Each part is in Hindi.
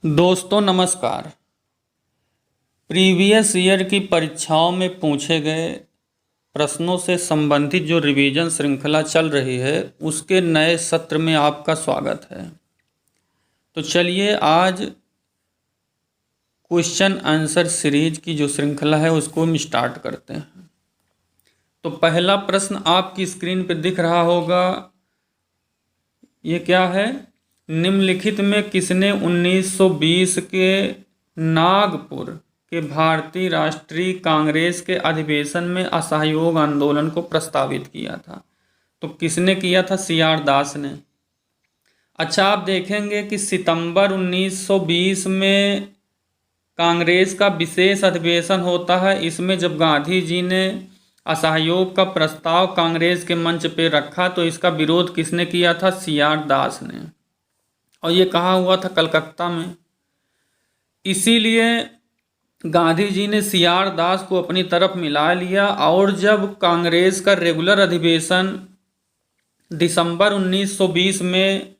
दोस्तों नमस्कार। प्रीवियस ईयर की परीक्षाओं में पूछे गए प्रश्नों से संबंधित जो रिवीजन श्रृंखला चल रही है उसके नए सत्र में आपका स्वागत है। तो चलिए आज क्वेश्चन आंसर सीरीज की जो श्रृंखला है उसको हम स्टार्ट करते हैं। तो पहला प्रश्न आपकी स्क्रीन पर दिख रहा होगा। ये क्या है? निम्नलिखित में किसने 1920 के नागपुर के भारतीय राष्ट्रीय कांग्रेस के अधिवेशन में असहयोग आंदोलन को प्रस्तावित किया था? तो किसने किया था? सी.आर. दास ने। अच्छा, आप देखेंगे कि सितंबर 1920 में कांग्रेस का विशेष अधिवेशन होता है। इसमें जब गांधी जी ने असहयोग का प्रस्ताव कांग्रेस के मंच पे रखा तो इसका विरोध किसने किया था? सी.आर. दास ने। और ये कहाँ हुआ था? कलकत्ता में। इसीलिए गांधी जी ने सी.आर. दास को अपनी तरफ मिला लिया और जब कांग्रेस का रेगुलर अधिवेशन दिसंबर 1920 में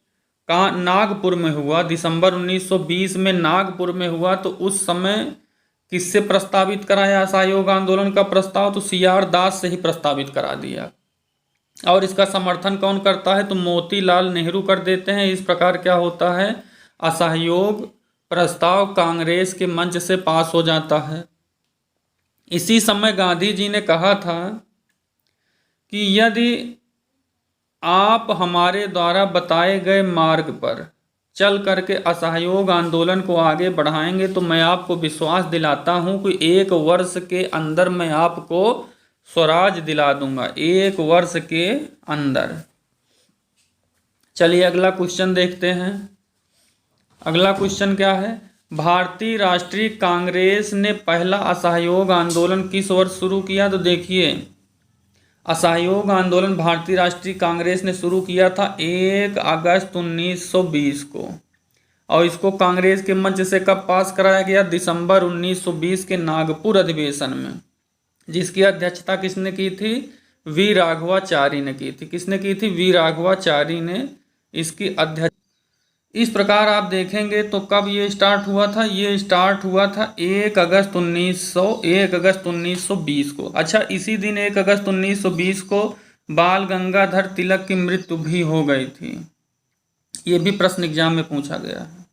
नागपुर में हुआ, दिसंबर 1920 में नागपुर में हुआ, तो उस समय किससे प्रस्तावित कराया असहयोग आंदोलन का प्रस्ताव? तो सी.आर. दास से ही प्रस्तावित करा दिया। और इसका समर्थन कौन करता है? तो मोतीलाल नेहरू कर देते हैं। इस प्रकार क्या होता है? असहयोग प्रस्ताव कांग्रेस के मंच से पास हो जाता है। इसी समय गांधी जी ने कहा था कि यदि आप हमारे द्वारा बताए गए मार्ग पर चल करके असहयोग आंदोलन को आगे बढ़ाएंगे तो मैं आपको विश्वास दिलाता हूं कि 1 वर्ष के अंदर मैं आपको स्वराज दिला दूंगा। 1 वर्ष के अंदर। चलिए अगला क्वेश्चन देखते हैं। अगला क्वेश्चन क्या है? भारतीय राष्ट्रीय कांग्रेस ने पहला असहयोग आंदोलन किस वर्ष शुरू किया? तो देखिए, असहयोग आंदोलन भारतीय राष्ट्रीय कांग्रेस ने शुरू किया था 1 अगस्त 1920 को। और इसको कांग्रेस के मंच से कब पास कराया गया? दिसंबर 1920 के नागपुर अधिवेशन में, जिसकी अध्यक्षता किसने की थी? वी राघवाचारी ने की थी। किसने की थी? वी राघवाचारी ने इसकी अध्यक्ष। इस प्रकार आप देखेंगे तो कब ये स्टार्ट हुआ था? ये स्टार्ट हुआ था 1 अगस्त 1920 को। अच्छा, इसी दिन 1 अगस्त 1920 को बाल गंगाधर तिलक की मृत्यु भी हो गई थी। ये भी प्रश्न एग्जाम में पूछा गया है।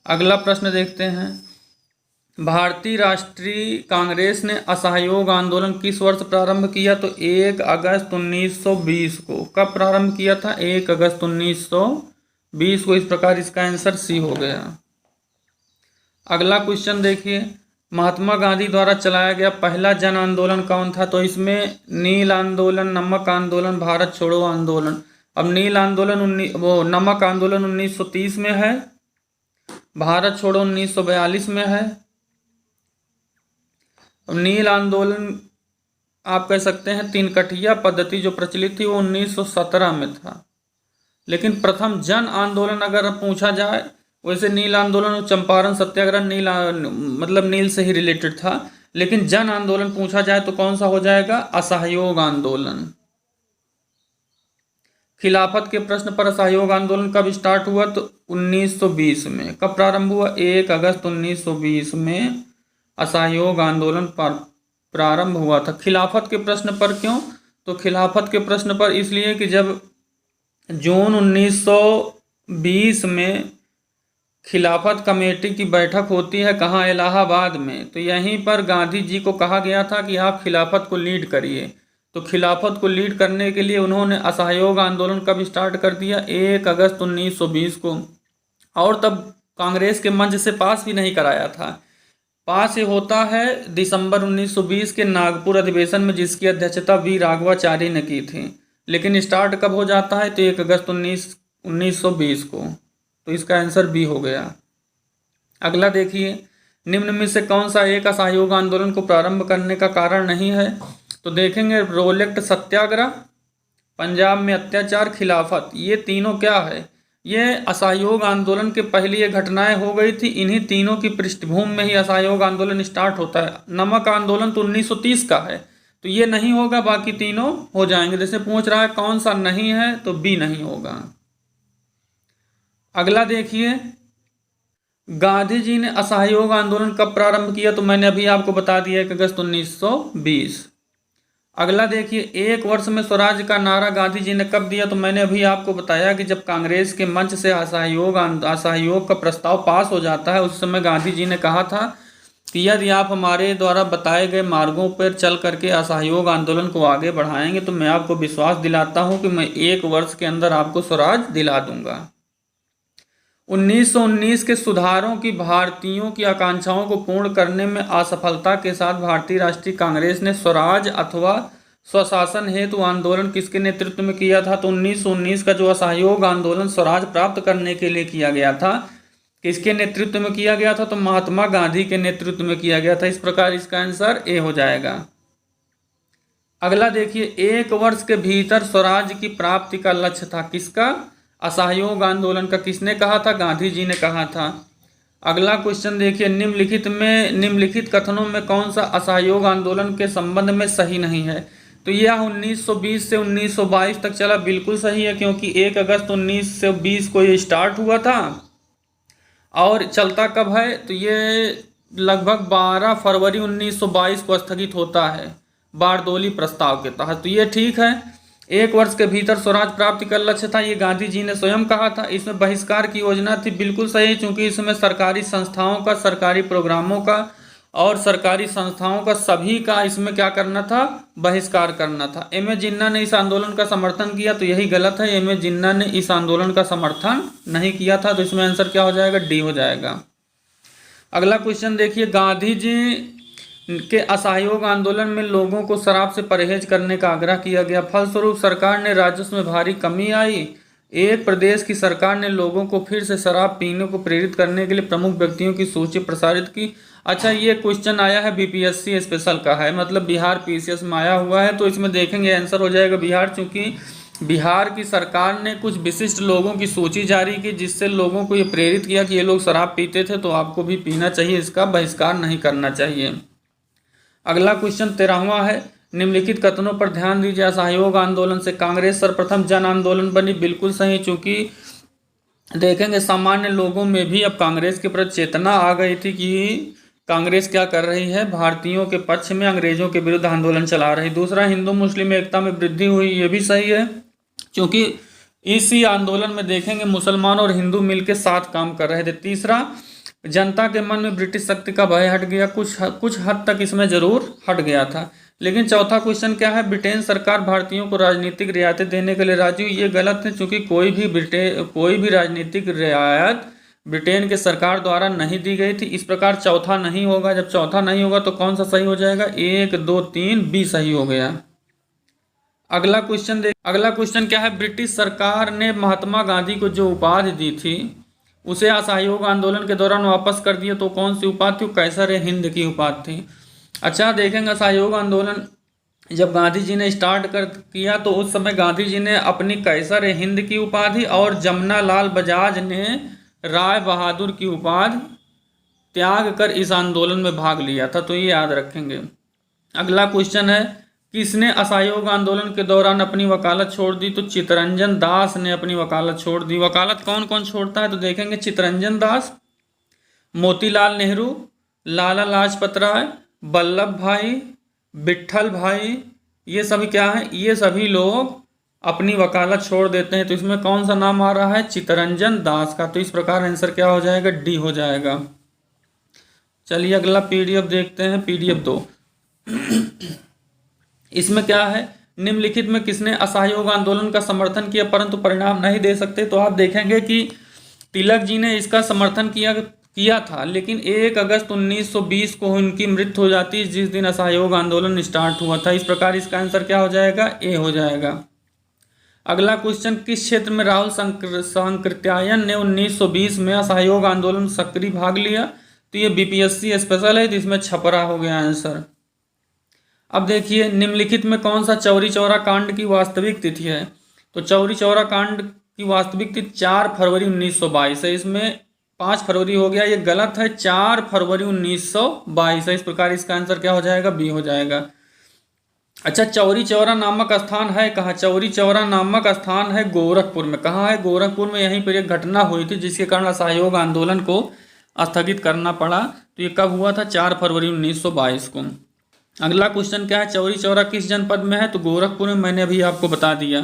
अगला प्रश्न देखते हैं। भारतीय राष्ट्रीय कांग्रेस ने असहयोग आंदोलन किस वर्ष प्रारंभ किया? तो 1 अगस्त 1920 को। कब प्रारंभ किया था? 1 अगस्त 1920 को। इस प्रकार इसका आंसर सी हो गया। अगला क्वेश्चन देखिए। महात्मा गांधी द्वारा चलाया गया पहला जन आंदोलन कौन था? तो इसमें नील आंदोलन, नमक आंदोलन, भारत छोड़ो आंदोलन। अब नील आंदोलन नमक आंदोलन 1930 में है, भारत छोड़ो 1942 में है। नील आंदोलन आप कह सकते हैं 3 कठिया पद्धति जो प्रचलित थी वो 1917 में था। लेकिन प्रथम जन आंदोलन अगर पूछा जाए, वैसे नील आंदोलन चंपारण सत्याग्रह नील से ही रिलेटेड था। लेकिन जन आंदोलन पूछा जाए तो कौन सा हो जाएगा? असहयोग आंदोलन। खिलाफत के प्रश्न पर असहयोग आंदोलन कब स्टार्ट हुआ? तो 1920 में। कब प्रारंभ हुआ? 1 अगस्त 1920 में असहयोग आंदोलन प्रारंभ हुआ था। खिलाफत के प्रश्न पर क्यों? तो खिलाफत के प्रश्न पर इसलिए कि जब जून 1920 में खिलाफत कमेटी की बैठक होती है, कहाँ? इलाहाबाद में। तो यहीं पर गांधी जी को कहा गया था कि आप खिलाफत को लीड करिए। तो खिलाफत को लीड करने के लिए उन्होंने असहयोग आंदोलन कब स्टार्ट कर दिया? 1 अगस्त 1920 को। और तब कांग्रेस के मंच से पास भी नहीं कराया था। पास ये होता है दिसंबर 1920 के नागपुर अधिवेशन में, जिसकी अध्यक्षता वी राघवाचारी ने की थी। लेकिन स्टार्ट कब हो जाता है? तो 1 अगस्त 1920 को। तो इसका आंसर बी हो गया। अगला देखिए। निम्न में से कौन सा एक असहयोग आंदोलन को प्रारंभ करने का कारण नहीं है? तो देखेंगे, रोलेक्ट सत्याग्रह, पंजाब में अत्याचार, खिलाफत। ये तीनों क्या है? ये असहयोग आंदोलन के पहले ये घटनाएं हो गई थी। इन्हीं तीनों की पृष्ठभूमि में ही असहयोग आंदोलन स्टार्ट होता है। नमक आंदोलन तो 1930 का है, तो ये नहीं होगा, बाकी तीनों हो जाएंगे। जैसे पूछ रहा है कौन सा नहीं है, तो बी नहीं होगा। अगला देखिए। गांधी जी ने असहयोग आंदोलन कब प्रारंभ किया? तो मैंने अभी आपको बता दिया 1 अगस्त 1920। अगला देखिए, 1 वर्ष में स्वराज का नारा गांधी जी ने कब दिया? तो मैंने अभी आपको बताया कि जब कांग्रेस के मंच से असहयोग का प्रस्ताव पास हो जाता है, उस समय गांधी जी ने कहा था कि यदि आप हमारे द्वारा बताए गए मार्गों पर चल करके असहयोग आंदोलन को आगे बढ़ाएंगे तो मैं आपको विश्वास दिलाता हूं कि मैं 1 वर्ष के अंदर आपको स्वराज दिला दूंगा। 1919 के सुधारों की भारतीयों की आकांक्षाओं को पूर्ण करने में असफलता के साथ भारतीय राष्ट्रीय कांग्रेस ने स्वराज अथवा स्वशासन हेतु आंदोलन किसके नेतृत्व में किया था? तो 1919 का जो असहयोग आंदोलन स्वराज प्राप्त करने के लिए किया गया था, किसके नेतृत्व में किया गया था? तो महात्मा गांधी के नेतृत्व में किया गया था। इस प्रकार इसका आंसर ए हो जाएगा। अगला देखिए, 1 वर्ष के भीतर स्वराज की प्राप्ति का लक्ष्य था किसका? असहयोग आंदोलन का। किसने कहा था? गांधी जी ने कहा था। अगला क्वेश्चन देखिए, निम्नलिखित कथनों में कौन सा असहयोग आंदोलन के संबंध में सही नहीं है? तो यह 1920 से 1922 तक चला, बिल्कुल सही है, क्योंकि 1 अगस्त 1920 को ये स्टार्ट हुआ था और चलता कब है? तो ये लगभग 12 फरवरी 1922 को स्थगित होता है बारदोली प्रस्ताव के तहत। तो ये ठीक है। 1 वर्ष के भीतर स्वराज प्राप्ति का लक्ष्य था, ये गांधी जी ने स्वयं कहा था। इसमें बहिष्कार की योजना थी, बिल्कुल सही, क्योंकि इसमें सरकारी संस्थाओं का, सरकारी प्रोग्रामों का और सरकारी संस्थाओं का, सभी का इसमें क्या करना था? बहिष्कार करना था। एम.ए. जिन्ना ने इस आंदोलन का समर्थन किया, तो यही गलत है। एम.ए. जिन्ना ने इस आंदोलन का समर्थन नहीं किया था, तो इसमें आंसर क्या हो जाएगा? डी हो जाएगा। अगला क्वेश्चन देखिए, गांधी जी के असहयोग आंदोलन में लोगों को शराब से परहेज करने का आग्रह किया गया, फलस्वरूप सरकार ने राजस्व में भारी कमी आई। एक प्रदेश की सरकार ने लोगों को फिर से शराब पीने को प्रेरित करने के लिए प्रमुख व्यक्तियों की सूची प्रसारित की। अच्छा, ये क्वेश्चन आया है बीपीएससी स्पेशल का है, मतलब बिहार पीसीएस में आया हुआ है, तो इसमें देखेंगे आंसर हो जाएगा बिहार, चूंकि बिहार की सरकार ने कुछ विशिष्ट लोगों की सूची जारी की जिससे लोगों को ये प्रेरित किया कि ये लोग शराब पीते थे तो आपको भी पीना चाहिए, इसका बहिष्कार नहीं करना चाहिए। अगला क्वेश्चन 13वां है, निम्नलिखित कथनों पर ध्यान दीजिए। असहयोग आंदोलन से कांग्रेस सर्वप्रथम जन आंदोलन बनी, बिल्कुल सही, चूंकि देखेंगे सामान्य लोगों में भी अब कांग्रेस के प्रति चेतना आ गई थी कि कांग्रेस क्या कर रही है, भारतीयों के पक्ष में अंग्रेजों के विरुद्ध आंदोलन चला रही। दूसरा, हिंदू मुस्लिम एकता में वृद्धि हुई, ये भी सही है, क्योंकि इसी आंदोलन में देखेंगे मुसलमान और हिंदू मिलकर साथ काम कर रहे थे। तीसरा, जनता के मन में ब्रिटिश शक्ति का भय हट गया, कुछ हद तक इसमें जरूर हट गया था। लेकिन चौथा क्वेश्चन क्या है, ब्रिटेन सरकार भारतीयों को राजनीतिक रियायतें देने के लिए राजी हुई, ये गलत है, क्योंकि कोई भी राजनीतिक रियायत ब्रिटेन के सरकार द्वारा नहीं दी गई थी। इस प्रकार चौथा नहीं होगा। जब चौथा नहीं होगा तो कौन सा सही हो जाएगा? 1, 2, 3 बी सही हो गया। अगला क्वेश्चन क्या है, ब्रिटिश सरकार ने महात्मा गांधी को जो उपाधि दी थी उसे असहयोग आंदोलन के दौरान वापस कर दिया, तो कौन सी उपाधि थी? कैसर हिंद की उपाधि थी। अच्छा, देखेंगे असहयोग आंदोलन जब गांधी जी ने स्टार्ट किया तो उस समय गांधी जी ने अपनी कैसर हिंद की उपाधि और जमुना लाल बजाज ने राय बहादुर की उपाधि त्याग कर इस आंदोलन में भाग लिया था, तो ये याद रखेंगे। अगला क्वेश्चन है, किसने असहयोग आंदोलन के दौरान अपनी वकालत छोड़ दी? तो चित्तरंजन दास ने अपनी वकालत छोड़ दी। वकालत कौन कौन छोड़ता है? तो देखेंगे चित्तरंजन दास, मोतीलाल नेहरू, लाला लाजपत राय, वल्लभ भाई, विट्ठल भाई, ये सभी क्या है? ये सभी लोग अपनी वकालत छोड़ देते हैं। तो इसमें कौन सा नाम आ रहा है? चित्तरंजन दास का। तो इस प्रकार आंसर क्या हो जाएगा? डी हो जाएगा। चलिए अगला पीडीएफ देखते हैं, पीडीएफ 2। इसमें क्या है, निम्नलिखित में किसने असहयोग आंदोलन का समर्थन किया परंतु परिणाम नहीं दे सकते? तो आप देखेंगे कि तिलक जी ने इसका समर्थन किया था, लेकिन 1 अगस्त 1920 को उनकी मृत्यु हो जाती है, जिस दिन असहयोग आंदोलन स्टार्ट हुआ था। इस प्रकार इसका आंसर क्या हो जाएगा? ए हो जाएगा। अगला क्वेश्चन, किस क्षेत्र में राहुल सांकृत्यायन ने 1920 में असहयोग आंदोलन सक्रिय भाग लिया? तो ये बीपीएससी स्पेशल है, तो इसमें छपरा हो गया आंसर। अब देखिए, निम्नलिखित में कौन सा चौरी चौरा कांड की वास्तविक तिथि है? तो चौरी चौरा कांड की वास्तविक तिथि 4 फरवरी 1922 है। इसमें 5 फरवरी हो गया, ये गलत है, 4 फरवरी 1922 है। इस प्रकार इसका आंसर क्या हो जाएगा? बी हो जाएगा। अच्छा, चौरी चौरा नामक स्थान है कहाँ? चौरी चौरा नामक स्थान है गोरखपुर में। कहाँ है? गोरखपुर में। यहीं पर एक घटना हुई थी जिसके कारण असहयोग आंदोलन को स्थगित करना पड़ा। तो ये कब हुआ था? 4 फरवरी 1922 को। अगला क्वेश्चन क्या है? चौरी चौरा किस जनपद में है? तो गोरखपुर में। मैंने अभी आपको बता दिया।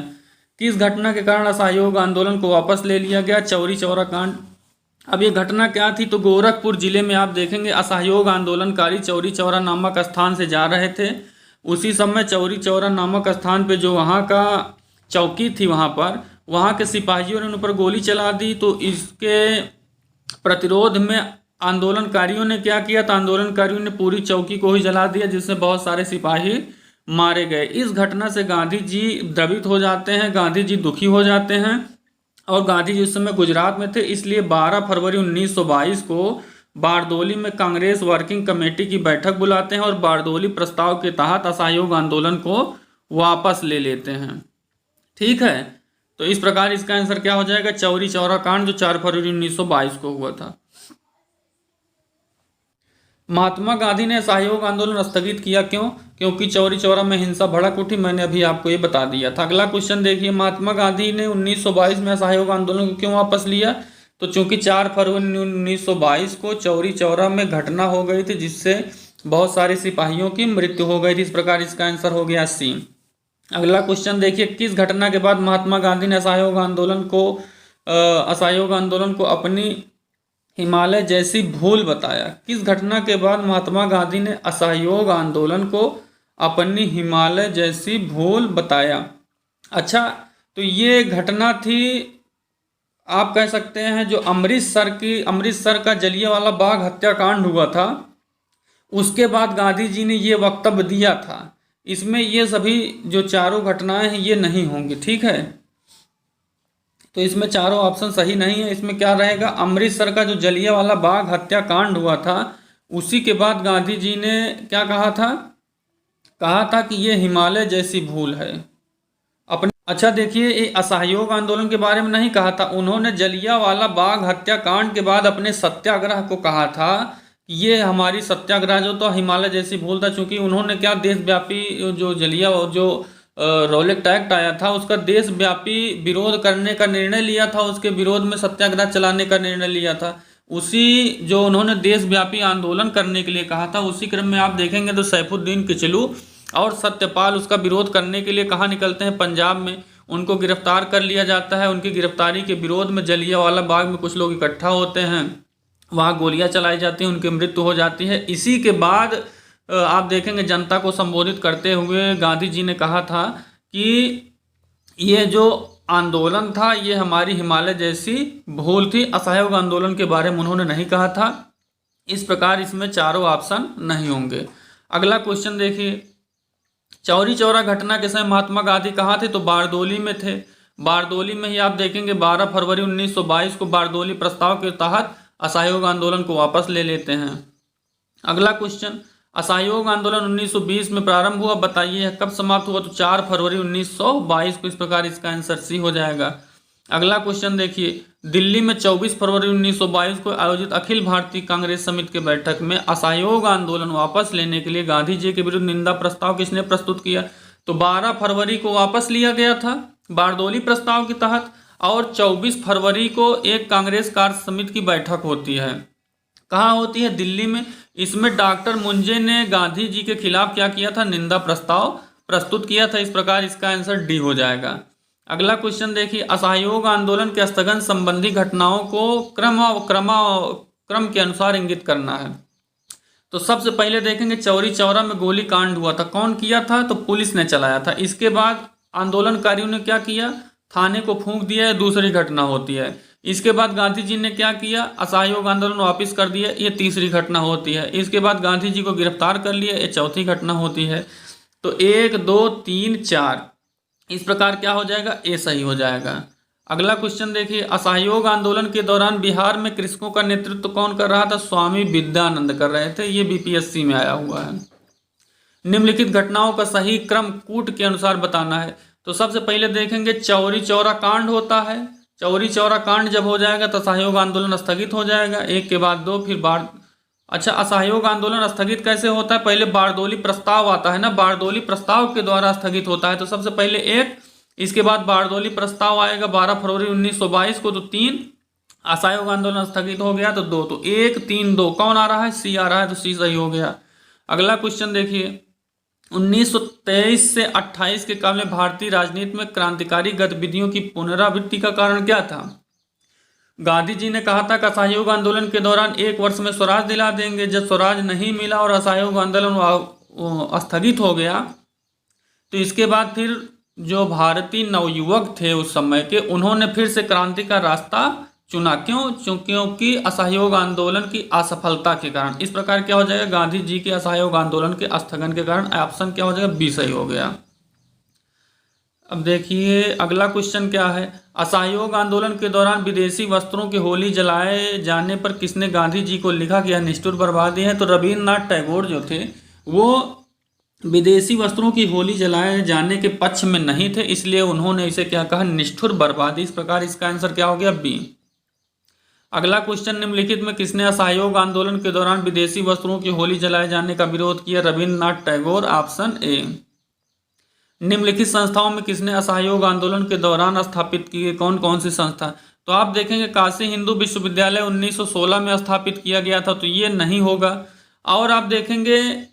किस घटना के कारण असहयोग आंदोलन को वापस ले लिया गया? चौरी चौरा कांड। अब ये घटना क्या थी? तो गोरखपुर जिले में आप देखेंगे असहयोग आंदोलनकारी चौरी चौरा नामक स्थान से जा रहे थे। उसी समय चौरी चौरा नामक स्थान पे जो वहाँ का चौकी थी, वहाँ के सिपाहियों ने उन पर गोली चला दी। तो इसके प्रतिरोध में आंदोलनकारियों ने क्या किया? तो आंदोलनकारियों ने पूरी चौकी को ही जला दिया, जिससे बहुत सारे सिपाही मारे गए। इस घटना से गांधी जी द्रवित हो जाते हैं, गांधी जी दुखी हो जाते हैं। और गांधी जी उस समय गुजरात में थे, इसलिए 12 फरवरी 1922 को बारदोली में कांग्रेस वर्किंग कमेटी की बैठक बुलाते हैं और बारदोली प्रस्ताव के तहत असहयोग आंदोलन को वापस ले लेते हैं। ठीक है, तो इस प्रकार इसका आंसर क्या हो जाएगा? चौरी चौरा कांड, जो 4 फरवरी 1922 को हुआ था। महात्मा गांधी ने असहयोग आंदोलन स्थगित किया, क्यों? क्योंकि चौरी चौरा में हिंसा भड़क उठी। मैंने अभी आपको ये बता दिया था। अगला क्वेश्चन देखिए, महात्मा गांधी ने 1922 में असहयोग आंदोलन को क्यों वापस लिया? तो चूंकि 4 फरवरी 1922 को चौरी चौरा में घटना हो गई थी, जिससे बहुत सारे सिपाहियों की मृत्यु हो गई थी। इस प्रकार इसका आंसर हो गया सी। अगला क्वेश्चन देखिए, किस घटना के बाद महात्मा गांधी ने असहयोग आंदोलन को अपनी हिमालय जैसी भूल बताया? किस घटना के बाद महात्मा गांधी ने असहयोग आंदोलन को अपनी हिमालय जैसी भूल बताया? अच्छा, तो ये घटना थी, आप कह सकते हैं, जो अमृतसर का जलियांवाला बाग हत्याकांड हुआ था, उसके बाद गांधी जी ने ये वक्तव्य दिया था। इसमें ये सभी जो चारों घटनाएं हैं ये नहीं होंगी। ठीक है, तो इसमें चारों ऑप्शन सही नहीं है। इसमें क्या रहेगा? अमृतसर का जो जलियांवाला बाग हत्याकांड हुआ था, उसी के बाद गांधी जी ने क्या कहा था? कहा था कि ये हिमालय जैसी भूल है अपने। अच्छा देखिए, ये असहयोग आंदोलन के बारे में नहीं कहा था, उन्होंने जलियांवाला बाग हत्याकांड के बाद अपने सत्याग्रह को कहा था कि ये हमारी सत्याग्रह जो तो हिमालय जैसी भूल था। चूंकि उन्होंने क्या, देशव्यापी जो रॉलेट एक्ट आया था, उसका देशव्यापी विरोध करने का निर्णय लिया था, उसके विरोध में सत्याग्रह चलाने का निर्णय लिया था। उसी जो उन्होंने देशव्यापी आंदोलन करने के लिए कहा था, उसी क्रम में आप देखेंगे तो सैफुद्दीन किचलू और सत्यपाल उसका विरोध करने के लिए कहाँ निकलते हैं? पंजाब में। उनको गिरफ्तार कर लिया जाता है। उनकी गिरफ्तारी के विरोध में जलियांवाला बाग में कुछ लोग इकट्ठा होते हैं, वहाँ गोलियां चलाई जाती हैं, उनकी मृत्यु हो जाती है। इसी के बाद आप देखेंगे जनता को संबोधित करते हुए गांधी जी ने कहा था कि ये जो आंदोलन था ये हमारी हिमालय जैसी भूल थी। असहयोग आंदोलन के बारे में उन्होंने नहीं कहा था। इस प्रकार इसमें चारों ऑप्शन नहीं होंगे। अगला क्वेश्चन देखिए, चौरी चौरा घटना के समय महात्मा गांधी कहाँ थे? तो बारदोली में थे। बारदोली में ही आप देखेंगे 12 फरवरी 1922 को बारदोली प्रस्ताव के तहत असहयोग आंदोलन को वापस ले लेते हैं। अगला क्वेश्चन, असहयोग आंदोलन 1920 में प्रारंभ हुआ, बताइए कब समाप्त हुआ? तो 4 फरवरी 1922 को। इस प्रकार इसका आंसर सी हो जाएगा। अगला क्वेश्चन देखिए, दिल्ली में 24 फरवरी 1922 को आयोजित अखिल भारतीय कांग्रेस समिति की बैठक में असहयोग आंदोलन वापस लेने के लिए गांधी जी के विरुद्ध निंदा प्रस्ताव किसने प्रस्तुत किया? तो 12 फरवरी को वापस लिया गया था बारदोली प्रस्ताव के तहत, और 24 फरवरी को एक कांग्रेस कार्य समिति की बैठक होती है। कहाँ होती है? दिल्ली में। इसमें डॉक्टर मुंजे ने गांधी जी के खिलाफ क्या किया था? निंदा प्रस्ताव प्रस्तुत किया था। इस प्रकार इसका आंसर डी हो जाएगा। अगला क्वेश्चन देखिए, असहयोग आंदोलन के स्थगन संबंधी घटनाओं को क्रम के अनुसार इंगित करना है। तो सबसे पहले देखेंगे चौरी चौरा में गोली कांड हुआ था, कौन किया था? तो पुलिस ने चलाया था। इसके बाद आंदोलनकारियों ने क्या किया? थाने को फूंक दिया, दूसरी घटना होती है। इसके बाद गांधी जी ने क्या किया? असहयोग आंदोलन वापस कर दिया, ये तीसरी घटना होती है। इसके बाद गांधी जी को गिरफ्तार कर लिया, ये चौथी घटना होती है। तो 1 2 3 4 इस प्रकार क्या हो जाएगा? ए सही हो जाएगा। अगला क्वेश्चन देखिए, असहयोग आंदोलन के दौरान बिहार में कृषकों का नेतृत्व कौन कर रहा था? स्वामी विद्यानंद कर रहे थे। ये बीपीएससी में आया हुआ है। निम्नलिखित घटनाओं का सही क्रम कूट के अनुसार बताना है। तो सबसे पहले देखेंगे चौरी चौरा कांड होता है। चौरी चौरा कांड जब हो जाएगा तो असहयोग आंदोलन स्थगित हो जाएगा, एक के बाद दो, फिर अच्छा, असहयोग आंदोलन स्थगित कैसे होता है? पहले बारदोली प्रस्ताव आता है ना, बारदोली प्रस्ताव के द्वारा स्थगित होता है। तो सबसे पहले 1, इसके बाद बारदोली प्रस्ताव आएगा 12 फरवरी 1922 को, तो 3, असहयोग आंदोलन स्थगित हो गया तो 2, तो 1 3 2 कौन आ रहा है? सी आ रहा है, तो सी सही हो गया। अगला क्वेश्चन देखिए, 1923 से 28 के काल में भारतीय राजनीति में क्रांतिकारी गतिविधियों की पुनरावृत्ति का कारण क्या था? गांधी जी ने कहा था कि असहयोग आंदोलन के दौरान 1 वर्ष में स्वराज दिला देंगे। जब स्वराज नहीं मिला और असहयोग आंदोलन स्थगित हो गया, तो इसके बाद फिर जो भारतीय नवयुवक थे उस समय के, उन्होंने फिर से क्रांति का रास्ता चुना। क्यों? क्योंकि असहयोग आंदोलन की असफलता के कारण। इस प्रकार क्या हो जाएगा? गांधी जी के असहयोग आंदोलन के स्थगन के कारण। ऑप्शन क्या हो जाएगा? बी सही हो गया। अब देखिए अगला क्वेश्चन क्या है, असहयोग आंदोलन के दौरान विदेशी वस्त्रों की होली जलाए जाने पर किसने गांधी जी को लिखा कि यह निष्ठुर बर्बादी है? तो रविन्द्रनाथ टैगोर जो थे वो विदेशी वस्त्रों की होली जलाए जाने के पक्ष में नहीं थे, इसलिए उन्होंने इसे क्या कहा? निष्ठुर बर्बादी। इस प्रकार इसका आंसर क्या हो गया? बी। अगला क्वेश्चन, निम्नलिखित में किसने असहयोग आंदोलन के दौरान विदेशी वस्त्रों की होली जलाए जाने का विरोध किया? रविन्द्रनाथ टैगोर। Option A. निम्नलिखित संस्थाओं में किसने असहयोग आंदोलन के दौरान स्थापित किए? कौन कौन सी संस्था? तो आप देखेंगे काशी हिंदू विश्वविद्यालय 1916 में स्थापित किया गया था, तो ये नहीं होगा। और आप देखेंगे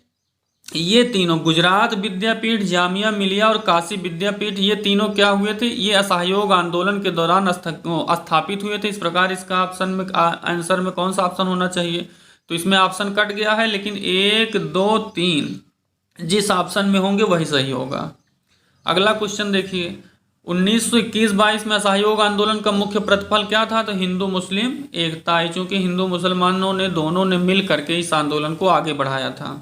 ये तीनों, गुजरात विद्यापीठ, जामिया मिलिया और काशी विद्यापीठ, ये तीनों क्या हुए थे? ये असहयोग आंदोलन के दौरान स्थापित हुए थे। इस प्रकार इसका ऑप्शन में आंसर में कौन सा ऑप्शन होना चाहिए? तो इसमें ऑप्शन कट गया है, लेकिन 1 2 3 जिस ऑप्शन में होंगे वही सही होगा। अगला क्वेश्चन देखिए, 1921-22 में असहयोग आंदोलन का मुख्य प्रतिफल क्या था? तो हिंदू मुस्लिम एकता है, चूंकि हिंदू मुसलमानों ने दोनों ने मिल करके इस आंदोलन को आगे बढ़ाया था।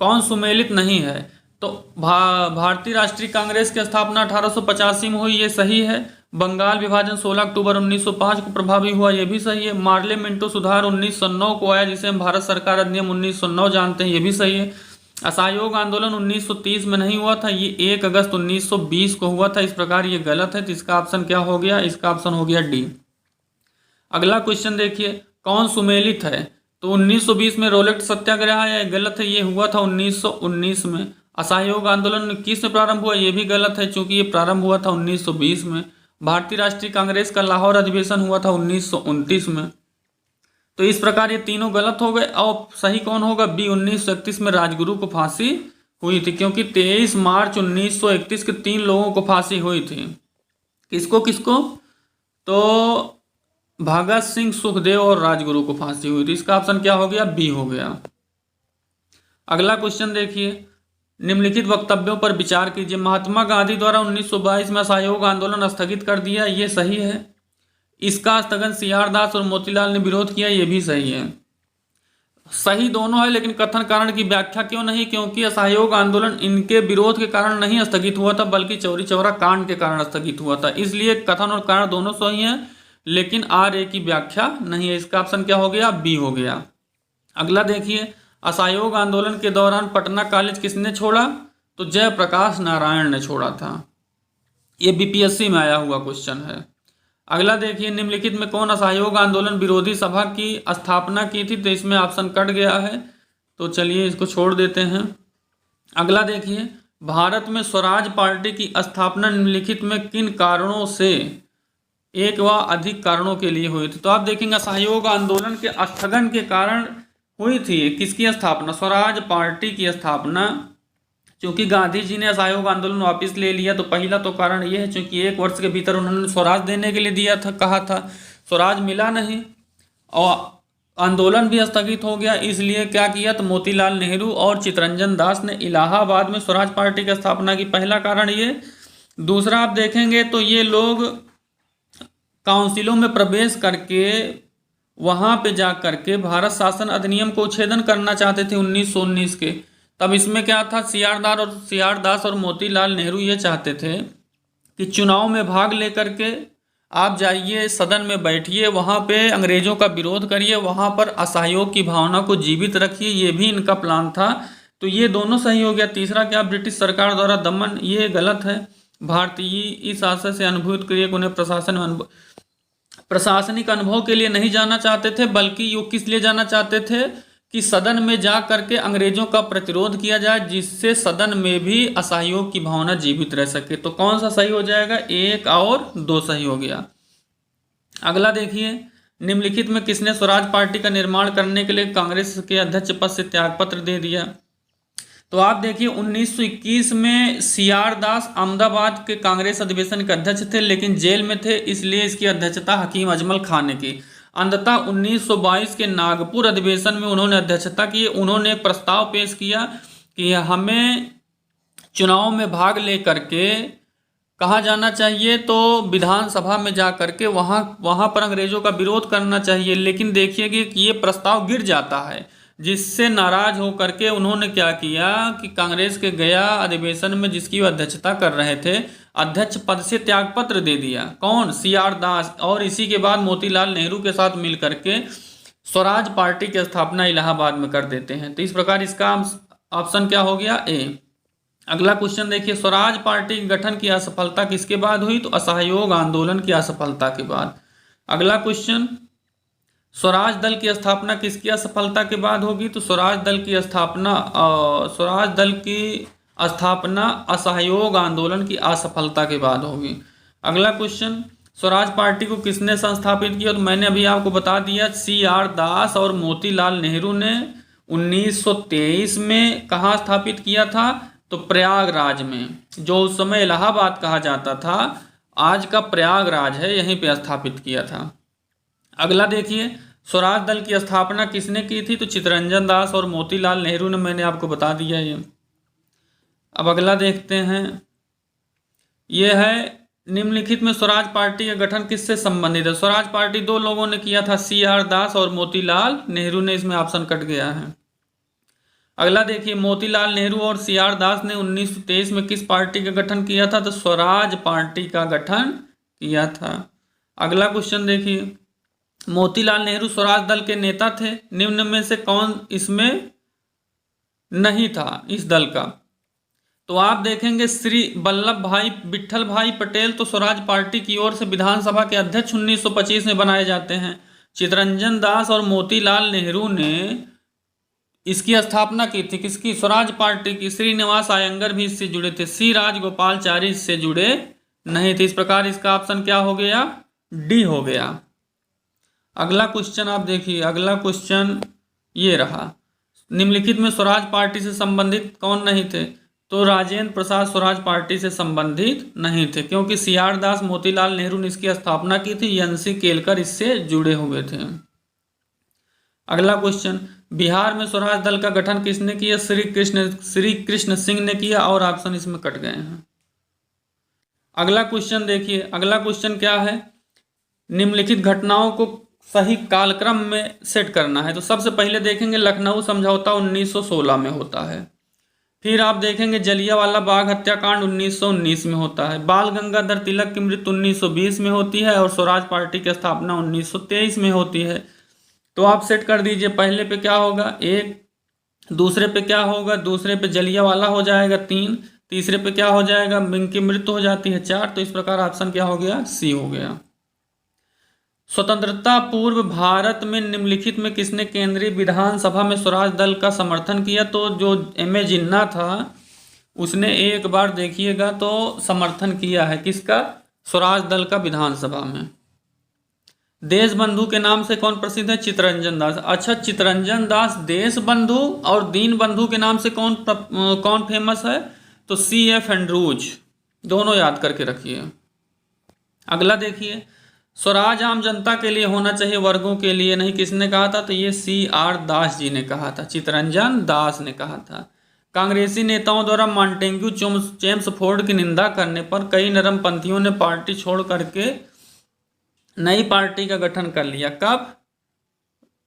कौन सुमेलित नहीं है? तो भारतीय राष्ट्रीय कांग्रेस की स्थापना 1885 में हुई, ये सही है। बंगाल विभाजन 16 अक्टूबर 1905 को प्रभावी हुआ, ये भी सही है। मार्ले मिंटो सुधार 1909 को आया, जिसे हम भारत सरकार अधिनियम 1909 जानते हैं, ये भी सही है। असहयोग आंदोलन 1930 में नहीं हुआ था, ये 1 अगस्त 1920 को हुआ था। इस प्रकार ये गलत है, तो इसका ऑप्शन क्या हो गया? इसका ऑप्शन हो गया डी। अगला क्वेश्चन देखिए, कौन सुमेलित है? तो 1920 में रोलेट सत्याग्रह है, गलत है, ये हुआ था 1919 में। असहयोग आंदोलन किस में प्रारंभ हुआ? ये भी गलत है, चूंकि ये प्रारंभ हुआ था 1920 में। भारतीय राष्ट्रीय कांग्रेस का लाहौर अधिवेशन हुआ था 1929 में। तो इस प्रकार ये तीनों गलत हो गए। और सही कौन होगा? बी। 1931 में राजगुरु को फांसी हुई थी, क्योंकि 23 मार्च 1931 के 3 लोगों को फांसी हुई थी। किसको किसको? तो भगत सिंह, सुखदेव और राजगुरु को फांसी हुई थी। इसका ऑप्शन क्या हो गया? बी हो गया। अगला क्वेश्चन देखिए, निम्नलिखित वक्तव्यों पर विचार कीजिए। महात्मा गांधी द्वारा 1922 में असहयोग आंदोलन स्थगित कर दिया, ये सही है। इसका स्थगन सी.आर. दास और मोतीलाल ने विरोध किया, ये भी सही है। सही दोनों है, लेकिन कथन कारण की व्याख्या क्यों नहीं? क्योंकि असहयोग आंदोलन इनके विरोध के कारण नहीं स्थगित हुआ था, बल्कि चौरी चौरा कांड के कारण स्थगित हुआ था। इसलिए कथन और कारण दोनों सही हैं, लेकिन आर की व्याख्या नहीं है। इसका ऑप्शन क्या हो गया? बी हो गया। अगला देखिए, असहयोग आंदोलन के दौरान पटना कॉलेज किसने छोड़ा? तो जयप्रकाश नारायण ने छोड़ा था। ये बीपीएससी में आया हुआ क्वेश्चन है। अगला देखिए, निम्नलिखित में कौन असहयोग आंदोलन विरोधी सभा की स्थापना की थी? तो इसमें ऑप्शन कट गया है, तो चलिए इसको छोड़ देते हैं। अगला देखिए, भारत में स्वराज पार्टी की स्थापना निम्नलिखित में किन कारणों से, एक व अधिक कारणों के लिए हुई थी? तो आप देखेंगे असहयोग आंदोलन के स्थगन के कारण हुई थी। किसकी स्थापना? स्वराज पार्टी की स्थापना। क्योंकि गांधी जी ने असहयोग आंदोलन वापस ले लिया, तो पहला तो कारण ये है क्योंकि 1 वर्ष के भीतर उन्होंने स्वराज देने के लिए दिया था, कहा था, स्वराज मिला नहीं और आंदोलन भी स्थगित हो गया। इसलिए क्या किया? तो मोतीलाल नेहरू और चित्तरंजन दास ने इलाहाबाद में स्वराज पार्टी की स्थापना की। पहला कारण ये। दूसरा आप देखेंगे तो ये लोग काउंसिलों में प्रवेश करके वहां पे जा करके भारत शासन अधिनियम को उच्छेदन करना चाहते थे 1919 के। तब इसमें क्या था? सी.आर. दास और मोतीलाल नेहरू ये चाहते थे कि चुनाव में भाग लेकर के आप जाइए, सदन में बैठिए, वहाँ पे अंग्रेजों का विरोध करिए, वहाँ पर असहयोग की भावना को जीवित रखिए, ये भी इनका प्लान था। तो ये दोनों सही हो गया। तीसरा क्या? ब्रिटिश सरकार द्वारा दमन, ये गलत है। भारतीय इस आशय से अनुभूत करिए कि उन्हें प्रशासनिक अनुभव के लिए नहीं जाना चाहते थे, बल्कि ये किस लिए जाना चाहते थे कि सदन में जा करके अंग्रेजों का प्रतिरोध किया जाए, जिससे सदन में भी असहयोग की भावना जीवित रह सके। तो कौन सा सही हो जाएगा? 1 और 2 सही हो गया। अगला देखिए, निम्नलिखित में किसने स्वराज पार्टी का निर्माण करने के लिए कांग्रेस के अध्यक्ष पद से त्यागपत्र दे दिया? तो आप देखिए 1921 में सीआर दास अहमदाबाद के कांग्रेस अधिवेशन के अध्यक्ष थे, लेकिन जेल में थे, इसलिए इसकी अध्यक्षता हकीम अजमल खान ने की। अंततः 1922 के नागपुर अधिवेशन में उन्होंने अध्यक्षता की। उन्होंने एक प्रस्ताव पेश किया कि हमें चुनाव में भाग लेकर के कहाँ जाना चाहिए, तो विधानसभा में जा करके वहाँ पर अंग्रेजों का विरोध करना चाहिए। लेकिन देखिए कि ये प्रस्ताव गिर जाता है, जिससे नाराज होकर के उन्होंने क्या किया कि कांग्रेस के गया अधिवेशन में, जिसकी वो अध्यक्षता कर रहे थे, अध्यक्ष पद से त्यागपत्र दे दिया। कौन? सीआर दास। और इसी के बाद मोतीलाल नेहरू के साथ मिल करके स्वराज पार्टी की स्थापना इलाहाबाद में कर देते हैं। तो इस प्रकार इसका ऑप्शन क्या हो गया? ए। अगला क्वेश्चन देखिए, स्वराज पार्टी के गठन की असफलता किसके बाद हुई? तो असहयोग आंदोलन की असफलता के बाद। अगला क्वेश्चन, स्वराज दल की स्थापना किसकी असफलता के बाद होगी? तो स्वराज दल की स्थापना असहयोग आंदोलन की असफलता के बाद होगी। अगला क्वेश्चन, स्वराज पार्टी को किसने संस्थापित किया? तो मैंने अभी आपको बता दिया, सीआर दास और मोतीलाल नेहरू ने 1923 में कहाँ स्थापित किया था? तो प्रयागराज में, जो उस समय इलाहाबाद कहा जाता था, आज का प्रयागराज है, यहीं पे स्थापित किया था। अगला देखिए, स्वराज दल की स्थापना किसने की थी? तो चित्तरंजन दास और मोतीलाल नेहरू ने, मैंने आपको बता दिया ये। अब अगला देखते हैं, ये है निम्नलिखित में स्वराज पार्टी का गठन किससे संबंधित है? स्वराज पार्टी दो लोगों ने किया था, सीआर दास और मोतीलाल नेहरू ने। इसमें ऑप्शन कट गया है। अगला देखिए, मोतीलाल नेहरू और सीआर दास ने 1923 में किस पार्टी का गठन किया था? तो स्वराज पार्टी का गठन किया था। अगला क्वेश्चन देखिए, मोतीलाल नेहरू स्वराज दल के नेता थे, निम्न में से कौन इसमें नहीं था इस दल का? तो आप देखेंगे श्री वल्लभ भाई विट्ठल भाई पटेल तो स्वराज पार्टी की ओर से विधानसभा के अध्यक्ष 1925 में बनाए जाते हैं। चित्तरंजन दास और मोतीलाल नेहरू ने इसकी स्थापना की थी, किसकी? स्वराज पार्टी की। श्रीनिवास अयंगर भी इससे जुड़े थे, सी राजगोपालचारी इससे जुड़े नहीं थे। इस प्रकार इसका ऑप्शन क्या हो गया? डी हो गया। अगला क्वेश्चन आप देखिए, अगला क्वेश्चन ये रहा, निम्नलिखित में स्वराज पार्टी से संबंधित कौन नहीं थे? तो राजेंद्र प्रसाद स्वराज पार्टी से संबंधित नहीं थे, क्योंकि सीआर दास मोतीलाल नेहरू ने इसकी स्थापना की थी, एनसी केलकर इससे जुड़े हुए थे। अगला क्वेश्चन, बिहार में स्वराज दल का गठन किसने किया? श्री कृष्ण सिंह ने किया, और ऑप्शन इसमें कट गए हैं। अगला क्वेश्चन देखिए, अगला क्वेश्चन क्या है? निम्नलिखित घटनाओं को सही कालक्रम में सेट करना है। तो सबसे पहले देखेंगे लखनऊ समझौता 1916 में होता है, फिर आप देखेंगे जलियांवाला बाग हत्याकांड 1919 में होता है, बाल गंगाधर तिलक की मृत्यु 1920 में होती है, और स्वराज पार्टी की स्थापना 1923 में होती है। तो आप सेट कर दीजिए, पहले पे क्या होगा? 1, दूसरे पे क्या होगा? दूसरे पे जलियांवाला हो जाएगा 3, तीसरे पे क्या हो जाएगा? इनकी मृत्यु हो जाती है 4। तो इस प्रकार ऑप्शन क्या हो गया? सी हो गया। स्वतंत्रता पूर्व भारत में निम्नलिखित में किसने केंद्रीय विधानसभा में स्वराज दल का समर्थन किया? तो जो M.A. जिन्ना था उसने एक बार देखिएगा तो समर्थन किया है, किसका? स्वराज दल का विधानसभा में। देश बंधु के नाम से कौन प्रसिद्ध है? चित्तरंजन दास। अच्छा, चित्तरंजन दास देश बंधु और दीन बंधु के नाम से कौन फेमस है? तो C.F. एंड्रूज। दोनों याद करके रखिए। अगला देखिए, स्वराज आम जनता के लिए होना चाहिए, वर्गों के लिए नहीं, किसने कहा था? तो ये सीआर दास जी ने कहा था, चित्तरंजन दास ने कहा था। कांग्रेसी नेताओं द्वारा मॉन्टेग्यू चेम्सफोर्ड की निंदा करने पर कई नरमपंथियों ने पार्टी छोड़ करके नई पार्टी का गठन कर लिया। कब?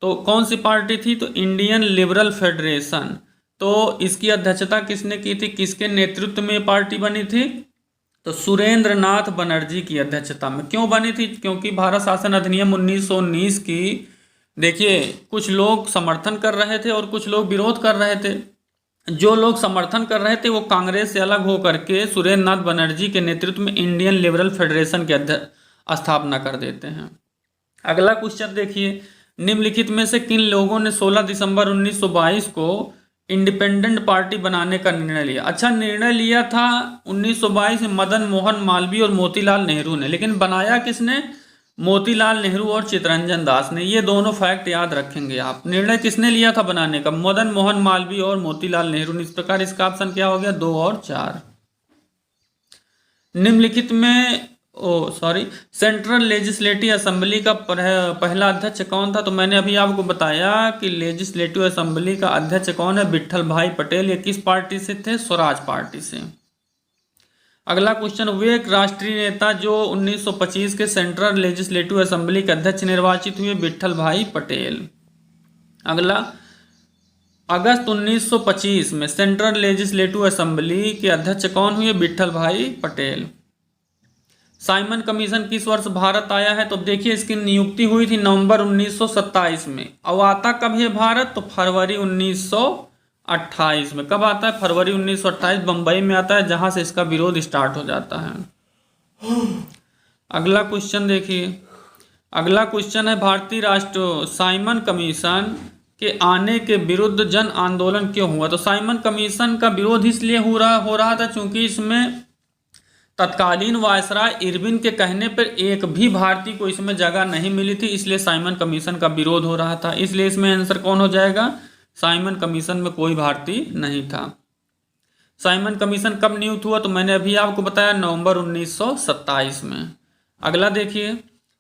तो कौन सी पार्टी थी? तो इंडियन लिबरल फेडरेशन। तो इसकी अध्यक्षता किसने की थी? किसके नेतृत्व में पार्टी बनी थी? तो सुरेंद्र नाथ बनर्जी की अध्यक्षता में। क्यों बनी थी? क्योंकि भारत शासन अधिनियम 1919 की, देखिए, कुछ लोग समर्थन कर रहे थे और कुछ लोग विरोध कर रहे थे। जो लोग समर्थन कर रहे थे वो कांग्रेस से अलग होकर के सुरेंद्र नाथ बनर्जी के नेतृत्व में इंडियन लिबरल फेडरेशन की स्थापना कर देते हैं। अगला क्वेश्चन देखिए, निम्नलिखित में से किन लोगों ने 16 दिसंबर 1922 को इंडिपेंडेंट पार्टी बनाने का निर्णय लिया? अच्छा, निर्णय लिया था 1922 में मदन मोहन मालवीय और मोतीलाल नेहरू ने, लेकिन बनाया किसने? मोतीलाल नेहरू और चित्तरंजन दास ने। ये दोनों फैक्ट याद रखेंगे आप। निर्णय किसने लिया था बनाने का? मदन मोहन मालवीय और मोतीलाल नेहरू ने। इस प्रकार इसका ऑप्शन क्या हो गया? 2 और 4। निम्नलिखित में सेंट्रल लेजिस्लेटिव असेंबली का पहला अध्यक्ष कौन था? तो मैंने अभी आपको बताया कि लेजिस्लेटिव असेंबली का अध्यक्ष कौन है? विट्ठल भाई पटेल। ये किस पार्टी से थे? स्वराज पार्टी से। अगला क्वेश्चन, वे एक राष्ट्रीय नेता जो 1925 के सेंट्रल लेजिस्लेटिव असेंबली के अध्यक्ष निर्वाचित हुए? विट्ठल भाई पटेल। अगला, अगस्त 1925 में सेंट्रल लेजिस्लेटिव असेंबली के अध्यक्ष कौन हुए? विट्ठल भाई पटेल। साइमन कमीशन किस वर्ष भारत आया है? तो देखिए इसकी नियुक्ति हुई थी नवंबर 1927 में। अब आता कब है भारत? तो फरवरी 1928 में। कब आता है? फरवरी 1928 बंबई में आता है, जहां से इसका विरोध स्टार्ट हो जाता है। अगला क्वेश्चन देखिए, अगला क्वेश्चन है भारतीय राष्ट्र साइमन कमीशन के आने के विरुद्ध जन आंदोलन क्यों हुआ? तो साइमन कमीशन का विरोध इसलिए हो रहा था क्योंकि इसमें तत्कालीन वायसराय इरविन के कहने पर एक भी भारतीय को इसमें जगह नहीं मिली थी, इसलिए साइमन कमीशन का विरोध हो रहा था। इसलिए इसमें आंसर कौन हो जाएगा? साइमन कमीशन में कोई भारतीय नहीं था। साइमन कमीशन कब नियुक्त हुआ? तो मैंने अभी आपको बताया नवंबर 1927 में। अगला देखिए,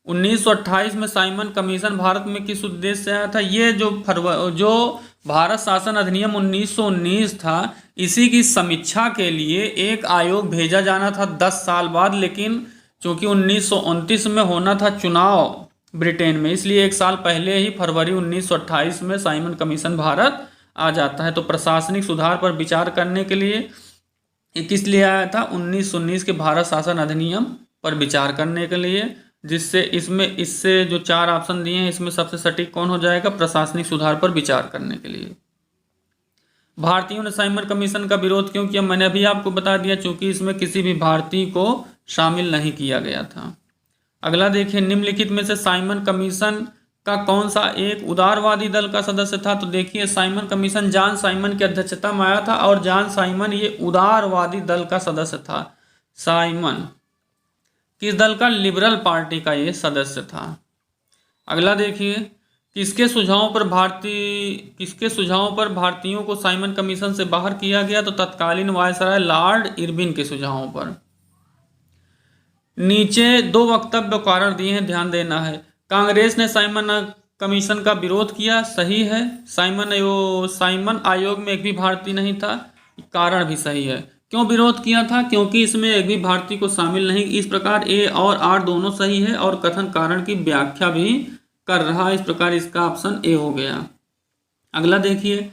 1928 में साइमन कमीशन भारत में किस उद्देश्य से आया था? ये जो भारत शासन अधिनियम 1919 था, इसी की समीक्षा के लिए एक आयोग भेजा जाना था 10 साल बाद, लेकिन चूंकि 1929 में होना था चुनाव ब्रिटेन में, इसलिए 1 साल पहले ही फरवरी 1928 में साइमन कमीशन भारत आ जाता है। तो प्रशासनिक सुधार पर विचार करने के लिए किस लिए आया था? 1919 के भारत शासन अधिनियम पर विचार करने के लिए, जिससे इससे जो 4 ऑप्शन दिए हैं इसमें सबसे सटीक कौन हो जाएगा? प्रशासनिक सुधार पर विचार करने के लिए। भारतीयों ने साइमन कमीशन का विरोध क्यों किया? मैंने अभी आपको बता दिया, क्योंकि इसमें किसी भी भारतीय को शामिल नहीं किया गया था। अगला देखिए, निम्नलिखित में से साइमन कमीशन का कौन सा एक उदारवादी दल का सदस्य था? तो देखिए साइमन कमीशन जॉन साइमन की अध्यक्षता में आया था और जॉन साइमन ये उदारवादी दल का सदस्य था। साइमन किस दल का? लिबरल पार्टी का ये सदस्य था। अगला देखिए, किसके सुझावों पर भारतीयों को साइमन कमीशन से बाहर किया गया? तो तत्कालीन वायसराय लॉर्ड इरविन के सुझावों पर। नीचे 2 वक्तव्य कारण दिए हैं, ध्यान देना है। कांग्रेस ने साइमन कमीशन का विरोध किया, सही है। साइमन आयोग में एक भी भारतीय नहीं था, कारण भी सही है। क्यों विरोध किया था? क्योंकि इसमें एक भी भारतीय को शामिल नहीं। इस प्रकार ए और आर दोनों सही है और कथन कारण की व्याख्या भी कर रहा है। इस प्रकार इसका ऑप्शन ए हो गया। अगला देखिए,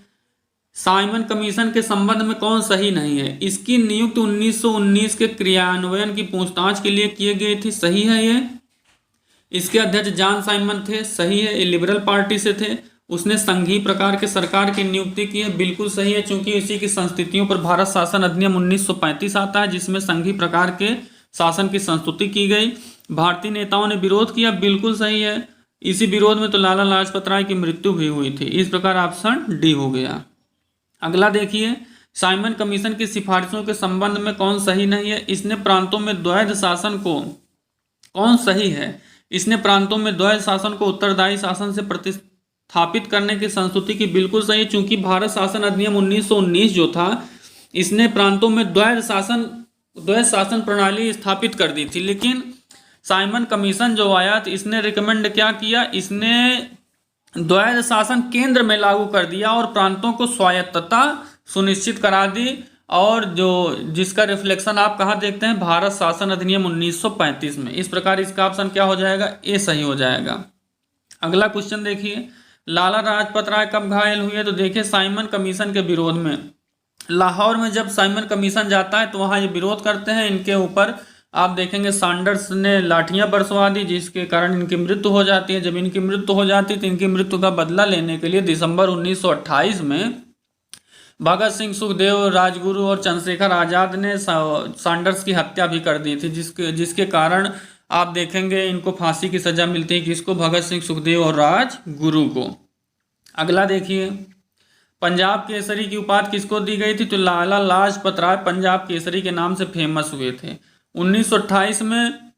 साइमन कमीशन के संबंध में कौन सही नहीं है? इसकी नियुक्ति 1919 के क्रियान्वयन की पूछताछ के लिए किए गई थी, सही है ये। इसके अध्यक्ष जॉन साइमन थे, सही है। ये लिबरल पार्टी से थे। उसने संघीय प्रकार के सरकार की नियुक्ति की है, बिल्कुल सही है, क्योंकि इसी की संस्थितियों पर भारत शासन अधिनियम 1935 आता है, जिसमें संघीय प्रकार के शासन की संस्तुति की गई। भारतीय नेताओं ने विरोध किया, बिल्कुल सही है। इसी विरोध में तो लाला लाजपत राय की मृत्यु भी हुई थी। इस प्रकार ऑप्शन डी हो गया। अगला देखिए, साइमन कमीशन की सिफारिशों के संबंध में कौन सही नहीं है? इसने प्रांतों में द्वैध शासन को, कौन सही है? इसने प्रांतों में द्वैध शासन को उत्तरदायी शासन से प्रतिस्थापित करने की संस्तुति की, बिल्कुल सही। चूंकि भारत शासन अधिनियम 1919 जो था, इसने प्रांतों में द्वैध शासन प्रणाली स्थापित कर दी थी, लेकिन साइमन कमीशन जो आया तो इसने रिकमेंड क्या किया? इसने द्वैध शासन केंद्र में लागू कर दिया और प्रांतों को स्वायत्तता सुनिश्चित करा दी, और जिसका रिफ्लेक्शन आप कहाँ देखते हैं? भारत शासन अधिनियम 1935 में। इस प्रकार इसका ऑप्शन क्या हो जाएगा? ए सही हो जाएगा। अगला क्वेश्चन देखिए, लाला लाजपत राय कब घायल हुए? तो देखिए साइमन कमीशन के विरोध में लाहौर में जब साइमन कमीशन जाता है तो वहाँ ये विरोध करते हैं। इनके ऊपर आप देखेंगे सैंडर्स ने लाठियां बरसवा दी, जिसके कारण इनकी मृत्यु हो जाती है। जब इनकी मृत्यु हो जाती है तो इनकी मृत्यु का बदला लेने के लिए दिसंबर 1928 में भगत सिंह, सुखदेव, राजगुरु और चंद्रशेखर आजाद ने सैंडर्स की हत्या भी कर दी थी, जिसके कारण आप देखेंगे इनको फांसी की सजा मिलती है। किसको? भगत सिंह, सुखदेव और राजगुरु को। अगला देखिए, पंजाब केसरी की उपाधि किसको दी गई थी? तो लाला लाजपत राय पंजाब केसरी के नाम से फेमस हुए थे। 1928 में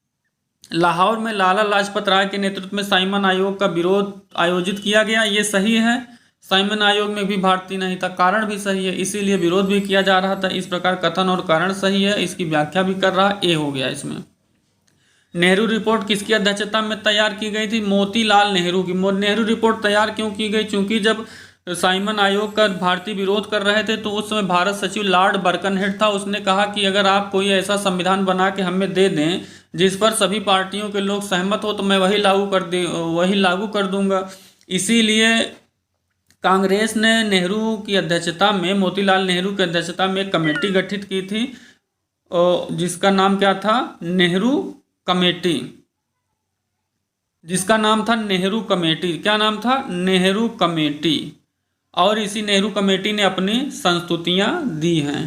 लाहौर में लाला लाजपत राय के नेतृत्व में साइमन आयोग का विरोध आयोजित किया गया। ये सही है, साइमन आयोग में भी भारतीय नहीं था। कारण भी सही है, इसीलिए विरोध भी किया जा रहा था। इस प्रकार कथन और कारण सही है, इसकी व्याख्या भी कर रहा, ए हो गया इसमें। नेहरू रिपोर्ट किसकी अध्यक्षता में तैयार की गई थी? मोतीलाल नेहरू की। नेहरू रिपोर्ट तैयार क्यों की गई? क्योंकि जब साइमन आयोग का भारतीय विरोध कर रहे थे तो उस समय भारत सचिव लॉर्ड बर्कनहेड था। उसने कहा कि अगर आप कोई ऐसा संविधान बना के हमें दे दें जिस पर सभी पार्टियों के लोग सहमत हो तो मैं वही लागू कर दूंगा। इसीलिए कांग्रेस ने नेहरू की अध्यक्षता में, मोतीलाल नेहरू की अध्यक्षता में एक कमेटी गठित की थी जिसका नाम क्या था? नेहरू कमेटी। जिसका नाम था नेहरू कमेटी। क्या नाम था? नेहरू कमेटी। और इसी नेहरू कमेटी ने अपनी संस्तुतियां दी हैं।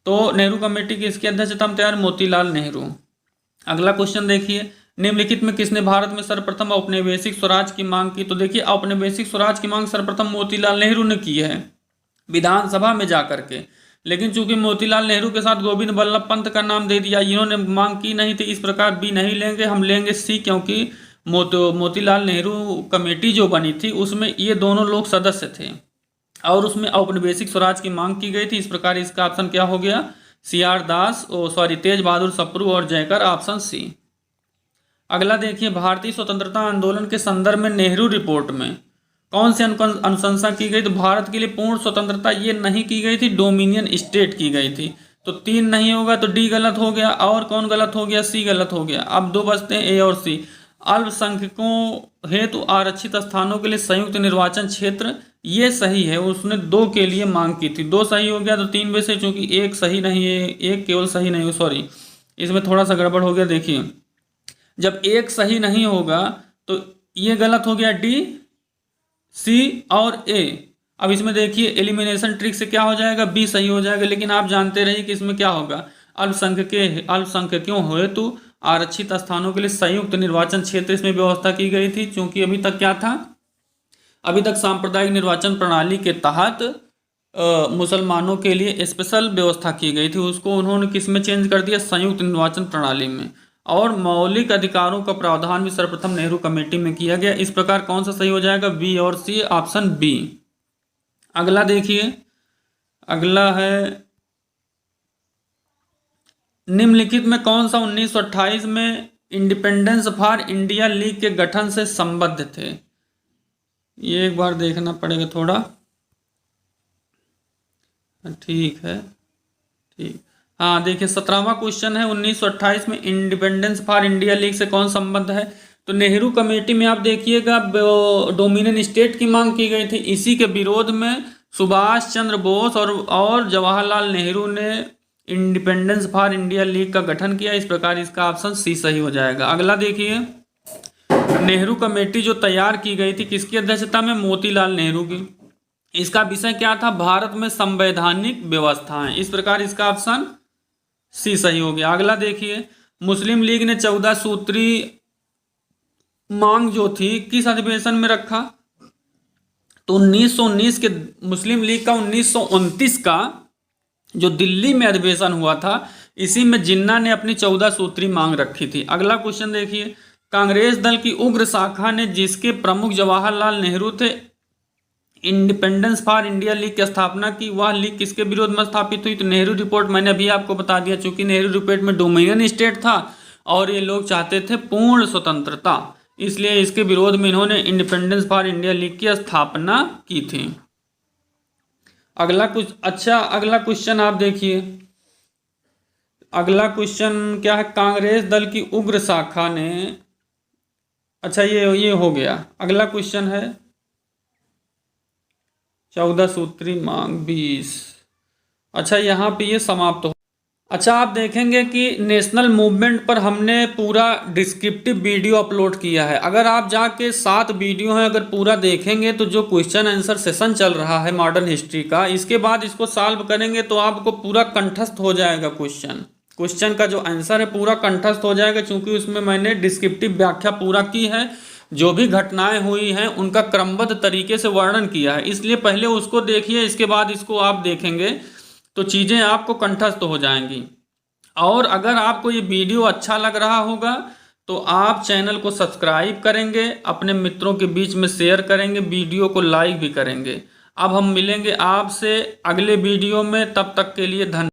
तो नेहरू कमेटी किसकी अध्यक्षता में तैयार? मोतीलाल नेहरू। अगला क्वेश्चन देखिए, निम्नलिखित में किसने भारत में सर्वप्रथम औपनिवेशिक स्वराज की मांग की? तो देखिए, औपनिवेशिक स्वराज की मांग सर्वप्रथम मोतीलाल नेहरू ने की है विधानसभा में जाकर के। लेकिन चूंकि मोतीलाल नेहरू के साथ गोविंद बल्लभ पंत का नाम दे दिया, इन्होंने मांग की नहीं थी। इस प्रकार बी नहीं लेंगे, हम लेंगे सी, क्योंकि मोतीलाल नेहरू कमेटी जो बनी थी उसमें ये दोनों लोग सदस्य थे और उसमें औपनिवेशिक स्वराज की मांग की गई थी। इस प्रकार इसका ऑप्शन क्या हो गया? तेज बहादुर सप्रू और जयकर, ऑप्शन सी। अगला देखिए, भारतीय स्वतंत्रता आंदोलन के संदर्भ में नेहरू रिपोर्ट में कौन सी अनुशंसा की गई? तो भारत के लिए पूर्ण स्वतंत्रता ये नहीं की गई थी, डोमिनियन स्टेट की गई थी। तो 3 नहीं होगा तो डी गलत हो गया। और कौन गलत हो गया? सी गलत हो गया। अब 2 बचते हैं, ए और सी। अल्पसंख्यकों हेतु आरक्षित स्थानों के लिए संयुक्त निर्वाचन क्षेत्र, ये सही है। उसने 2 के लिए मांग की थी, 2 सही हो गया। तो 3 में से चूंकि 1 सही नहीं है, 1 केवल सही नहीं हो, सॉरी इसमें थोड़ा सा गड़बड़ हो गया। देखिए, जब 1 सही नहीं होगा तो ये गलत हो गया, डी, सी और ए। अब इसमें देखिए एलिमिनेशन ट्रिक से क्या हो जाएगा? बी सही हो जाएगा। लेकिन आप जानते रहिए कि इसमें क्या होगा? अल्पसंख्यकों हेतु आरक्षित स्थानों के लिए संयुक्त निर्वाचन क्षेत्र इसमें व्यवस्था की गई थी। क्योंकि अभी तक क्या था? अभी तक सांप्रदायिक निर्वाचन प्रणाली के तहत मुसलमानों के लिए स्पेशल व्यवस्था की गई थी, उसको उन्होंने किस में चेंज कर दिया? संयुक्त निर्वाचन प्रणाली में। और मौलिक अधिकारों का प्रावधान भी सर्वप्रथम नेहरू कमेटी में किया गया। इस प्रकार कौन सा सही हो जाएगा? बी और सी, ऑप्शन बी। अगला देखिए, अगला है, निम्नलिखित में कौन सा 1928 में इंडिपेंडेंस फॉर इंडिया लीग के गठन से संबद्ध थे? ये एक बार देखना पड़ेगा थोड़ा। ठीक है, ठीक। हाँ देखिए, 17वां क्वेश्चन है, 1928 में इंडिपेंडेंस फॉर इंडिया लीग से कौन संबद्ध है? तो नेहरू कमेटी में आप देखिएगा डोमिनियन स्टेट की मांग की गई थी। इसी के विरोध में सुभाष चंद्र बोस और जवाहरलाल नेहरू ने इंडिपेंडेंस फॉर इंडिया लीग का गठन किया। इस प्रकार इसका ऑप्शन सी सही हो जाएगा। अगला देखिए, नेहरू कमेटी जो तैयार की गई थी किसकी अध्यक्षता में? मोतीलाल नेहरू की। इसका विषय क्या था? भारत में संवैधानिक व्यवस्थाएं। इस प्रकार इसका ऑप्शन सी सही हो गया। अगला देखिए, मुस्लिम लीग ने 14 सूत्री मांग जो थी किस अधिवेशन में रखा? तो 1919 के मुस्लिम लीग का 1929 का जो दिल्ली में अधिवेशन हुआ था, इसी में जिन्ना ने अपनी 14 सूत्री मांग रखी थी। अगला क्वेश्चन देखिए, कांग्रेस दल की उग्र शाखा ने जिसके प्रमुख जवाहरलाल नेहरू थे इंडिपेंडेंस फॉर इंडिया लीग की स्थापना की, वह लीग किसके विरोध में स्थापित हुई? तो नेहरू रिपोर्ट मैंने अभी आपको बता दिया। चूंकि नेहरू रिपोर्ट में डोमिनियन स्टेट था और ये लोग चाहते थे पूर्ण स्वतंत्रता, इसलिए इसके विरोध में इन्होंने इंडिपेंडेंस फॉर इंडिया लीग की स्थापना की थी। अगला क्वेश्चन आप देखिए, अगला क्वेश्चन क्या है? कांग्रेस दल की उग्र शाखा ने, अच्छा ये हो गया। अगला क्वेश्चन है 14 सूत्री मांग 20। अच्छा, यहाँ पे ये समाप्त हो। अच्छा, आप देखेंगे कि नेशनल मूवमेंट पर हमने पूरा डिस्क्रिप्टिव वीडियो अपलोड किया है। अगर आप जाके 7 वीडियो हैं, अगर पूरा देखेंगे तो जो क्वेश्चन आंसर सेशन चल रहा है मॉडर्न हिस्ट्री का, इसके बाद इसको सॉल्व करेंगे तो आपको पूरा कंठस्थ हो जाएगा। क्वेश्चन का जो आंसर है पूरा कंठस्थ हो जाएगा, क्योंकि उसमें मैंने डिस्क्रिप्टिव व्याख्या पूरा की है। जो भी घटनाएं हुई हैं उनका क्रमबद्ध तरीके से वर्णन किया है। इसलिए पहले उसको देखिए, इसके बाद इसको आप देखेंगे तो चीज़ें आपको कंठस्थ हो जाएंगी। और अगर आपको ये वीडियो अच्छा लग रहा होगा तो आप चैनल को सब्सक्राइब करेंगे, अपने मित्रों के बीच में शेयर करेंगे, वीडियो को लाइक भी करेंगे। अब हम मिलेंगे आपसे अगले वीडियो में, तब तक के लिए धन्यवाद।